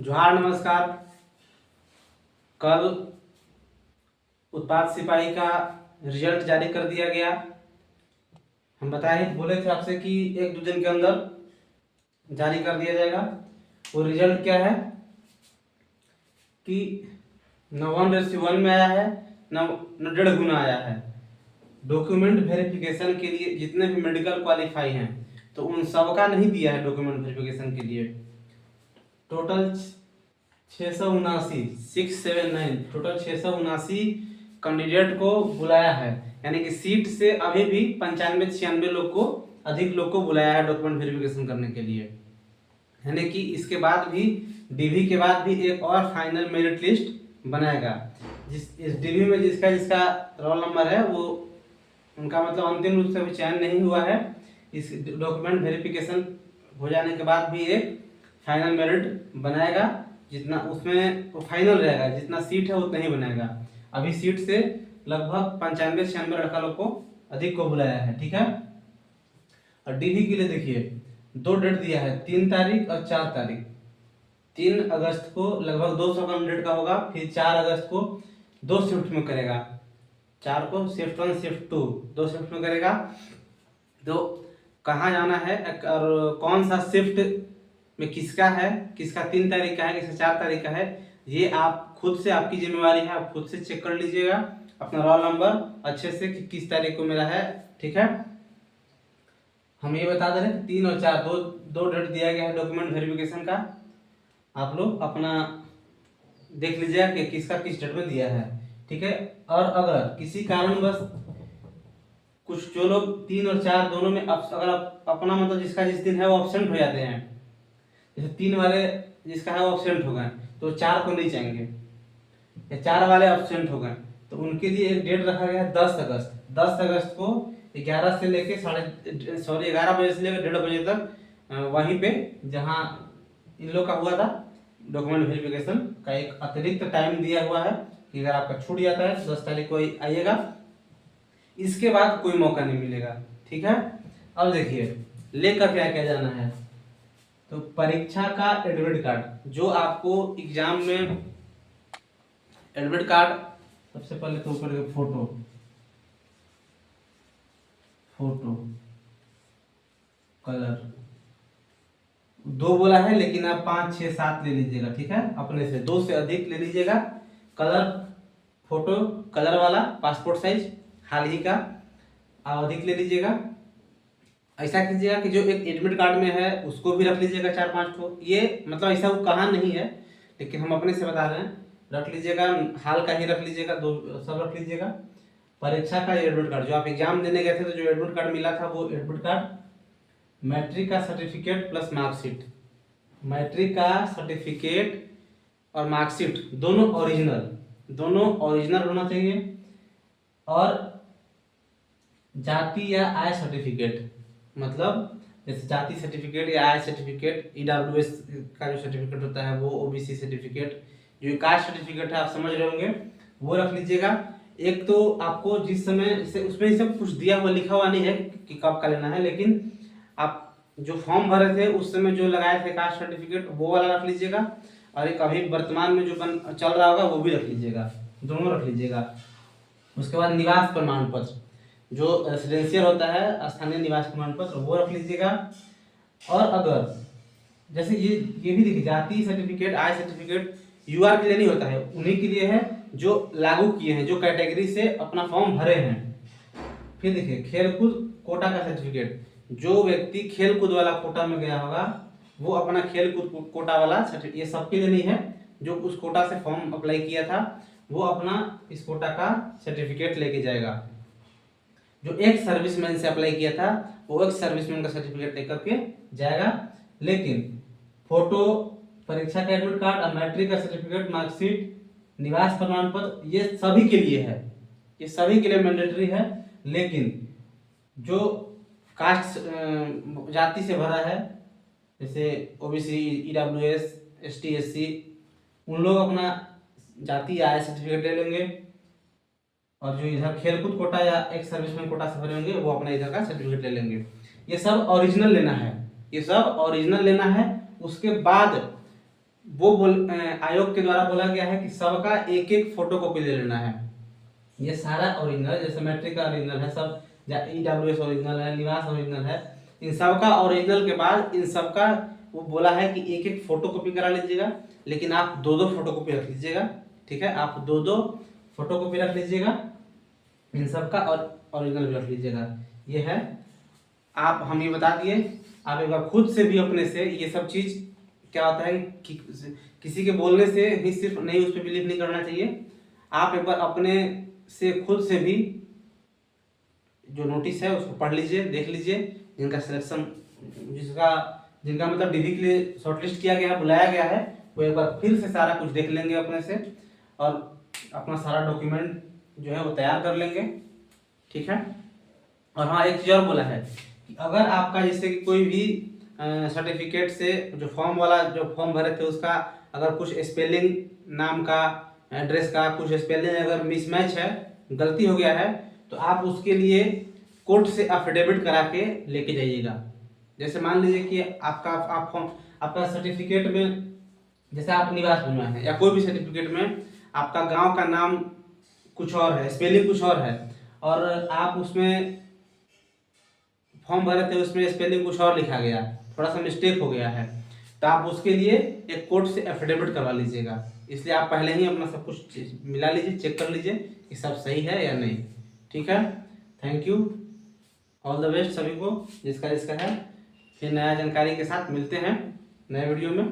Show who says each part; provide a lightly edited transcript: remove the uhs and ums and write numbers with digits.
Speaker 1: जोहार नमस्कार। कल उत्पाद सिपाही का रिजल्ट जारी कर दिया गया। हम बोले थे आपसे कि 1-2 दिन के अंदर जारी कर दिया जाएगा। वो रिजल्ट क्या है कि न 1:1 में आया है, न 1.5 गुना आया है। डॉक्यूमेंट वेरिफिकेशन के लिए जितने भी मेडिकल क्वालिफाई हैं तो उन सबका नहीं दिया है डॉक्यूमेंट वेरिफिकेशन के लिए। टोटल 679 टोटल 679 कैंडिडेट को बुलाया है, यानी कि सीट से अभी भी 95-96 लोग को अधिक लोग को बुलाया है डॉक्यूमेंट वेरिफिकेशन करने के लिए। यानी कि इसके बाद भी डीवी के बाद भी एक और फाइनल मेरिट लिस्ट बनाएगा। इस डीवी में जिसका जिसका रोल नंबर है वो उनका मतलब अंतिम रूप से अभी चयन नहीं हुआ है। इस डॉक्यूमेंट वेरिफिकेशन हो जाने के बाद भी एक फाइनल मेरिट बनाएगा, जितना उसमें वो फाइनल रहेगा, जितना सीट है उतना ही बनेगा। अभी सीट से लगभग 95-96 लड़का लोग को अधिक को बुलाया है, ठीक है। और डीवी के लिए देखिए 2 डेट दिया है, 3 तारीख और 4 तारीख। 3 अगस्त को लगभग 200 कैंडिडेट का होगा, फिर 4 अगस्त को 2 शिफ्ट में करेगा। 4 को शिफ्ट 1 शिफ्ट 2 2 शिफ्ट में करेगा। तो कहाँ जाना है और कौन सा शिफ्ट में किसका है, किसका 3 तारीख का है, किसका 4 तारीख का है, ये आप खुद से, आपकी जिम्मेवारी है, आप खुद से चेक कर लीजिएगा अपना रोल नंबर अच्छे से कि किस तारीख को मेरा है, ठीक है। हम ये बता दे रहे हैं 3 और 4 दो डेट दिया गया है डॉक्यूमेंट वेरिफिकेशन का। आप लोग अपना देख लीजिएगा कि किसका किस डेट में दिया है, ठीक है। और अगर किसी कारणवश कुछ जो लोग 3 और 4 दोनों में अगर आप अपना मतलब जिसका जिस दिन है वो एब्सेंट हो जाते हैं, जैसे 3 वाले जिसका है वो एब्सेंट हो गए तो 4 को नहीं जाएंगे, या 4 वाले एब्सेंट हो गए तो उनके लिए एक डेट रखा गया है 10 अगस्त। 10 अगस्त को 11 से लेके 11 बजे से लेकर 1:30 बजे तक वहीं पे जहाँ इन लोग का हुआ था डॉक्यूमेंट वेरिफिकेशन का एक अतिरिक्त टाइम दिया हुआ है कि अगर आपका छूट जाता है तो 10 तारीख को आइएगा, इसके बाद कोई मौका नहीं मिलेगा, ठीक है। अब देखिए लेकर क्या क्या जाना है। तो परीक्षा का एडमिट कार्ड, जो आपको एग्जाम में एडमिट कार्ड, सबसे पहले तो ऊपर फोटो कलर 2 बोला है, लेकिन आप 5, 6, 7 ले लीजिएगा, ठीक है। अपने से 2 से अधिक ले लीजिएगा। कलर फोटो कलर वाला पासपोर्ट साइज हाल ही का आप अधिक ले लीजिएगा। ऐसा कीजिएगा कि जो एक एडमिट कार्ड में है उसको भी रख लीजिएगा 4-5 ठो। ये मतलब ऐसा वो कहा नहीं है, लेकिन हम अपने से बता रहे हैं, रख लीजिएगा। हाल का ही रख लीजिएगा, 2 सब रख लीजिएगा। परीक्षा का एडमिट कार्ड, जो आप एग्जाम देने गए थे तो जो एडमिट कार्ड मिला था वो एडमिट कार्ड, मैट्रिक का सर्टिफिकेट प्लस मार्कशीट, मैट्रिक का सर्टिफिकेट और मार्कशीट दोनों ओरिजिनल होना चाहिए। और जाति या आय सर्टिफिकेट, मतलब जैसे जाति सर्टिफिकेट या आय सर्टिफिकेट, ईडब्ल्यूएस का जो सर्टिफिकेट होता है वो, ओबीसी सर्टिफिकेट, जो कास्ट सर्टिफिकेट है आप समझ रहे होंगे, वो रख लीजिएगा। एक तो आपको जिस समय से उसमें सब कुछ दिया हुआ लिखा हुआ नहीं है कि कब का लेना है, लेकिन आप जो फॉर्म भरे थे उस समय जो लगाए थे कास्ट सर्टिफिकेट वो वाला रख लीजिएगा, और एक अभी वर्तमान में जो चल रहा होगा वो भी रख लीजिएगा, दोनों रख लीजिएगा। उसके बाद निवास प्रमाण पत्र, जो रेसिडेंशियल होता है स्थानीय निवास प्रमाण पत्र, वो रख लीजिएगा। और अगर जैसे ये भी देखिए, जाति सर्टिफिकेट, आय सर्टिफिकेट यूआर के लिए नहीं होता है, उन्हीं के लिए है जो लागू किए हैं, जो कैटेगरी से अपना फॉर्म भरे हैं। फिर देखिए खेलकूद कोटा का सर्टिफिकेट, जो व्यक्ति खेलकूद वाला कोटा में गया होगा वो अपना खेलकूद कोटा वाला सर्टिफिकेट, ये सबके लिए नहीं है, जो उस कोटा से फॉर्म अप्लाई किया था वो अपना इस कोटा का सर्टिफिकेट लेके जाएगा। जो एक सर्विसमैन से अप्लाई किया था वो एक सर्विसमैन का सर्टिफिकेट लेकर के जाएगा। लेकिन फोटो, परीक्षा का एडमिट कार्ड और मैट्रिक का सर्टिफिकेट, मार्कशीट, निवास प्रमाण पत्र, ये सभी के लिए है, ये सभी के लिए मैंडेटरी है। लेकिन जो कास्ट जाति से भरा है, जैसे ओबीसी, ईडब्ल्यूएस, एसटी, एससी, उन लोग अपना जाति या आय सर्टिफिकेट ले लेंगे, और जो इधर खेलकूद कोटा या एक सर्विसमैन कोटा से भरे होंगे वो अपना इधर का सर्टिफिकेट ले लेंगे। ये सब ओरिजिनल लेना है, ये सब ओरिजिनल लेना है। उसके बाद आयोग के द्वारा बोला गया है कि सबका एक एक फोटो कॉपी ले लेना है। ये सारा ओरिजिनल, जैसे मैट्रिक का ओरिजिनल है सब, EWS ओरिजिनल है, निवास ओरिजिनल है, इन सब का ओरिजिनल के बाद इन सब का वो बोला है कि एक एक फोटो कॉपी करा लीजिएगा, लेकिन आप दो दो फोटो कॉपी रख लीजिएगा। ठीक है, आप दो दो फोटो कॉपी रख लीजिएगा इन सब का, और ओरिजिनल भी रख लीजिएगा। ये है, आप हम ये बता दिए, आप एक बार खुद से भी अपने से ये सब चीज़ क्या होता है कि किसी के बोलने से ही सिर्फ नहीं उस पर बिलीव नहीं करना चाहिए। आप एक बार अपने से खुद से भी जो नोटिस है उसको पढ़ लीजिए, देख लीजिए, जिनका सिलेक्शन जिनका मतलब डिग्री के लिए शॉर्टलिस्ट किया गया है, बुलाया गया है, वो एक बार फिर से सारा कुछ देख लेंगे अपने से, और अपना सारा डॉक्यूमेंट जो है वो तैयार कर लेंगे। ठीक है, और हाँ एक चीज़ और बोला है कि अगर आपका जैसे कि कोई भी सर्टिफिकेट से जो फॉर्म भरे थे उसका अगर कुछ स्पेलिंग, नाम का, एड्रेस का कुछ स्पेलिंग अगर मिसमैच है, गलती हो गया है, तो आप उसके लिए कोर्ट से अफिडेविट करा के लेके जाइएगा। जैसे मान लीजिए कि आपका सर्टिफिकेट में, जैसे आप निवास बनवाए हैं या कोई भी सर्टिफिकेट में आपका गांव का नाम कुछ और है, स्पेलिंग कुछ और है, और आप उसमें फॉर्म भरे थे उसमें स्पेलिंग कुछ और लिखा गया, थोड़ा सा मिस्टेक हो गया है, तो आप उसके लिए एक कोर्ट से एफिडेविट करवा लीजिएगा। इसलिए आप पहले ही अपना सब कुछ मिला लीजिए, चेक कर लीजिए कि सब सही है या नहीं। ठीक है, thank you, all the best सभी को जिसका जिसका है। फिर नया जानकारी के साथ मिलते हैं नए वीडियो में।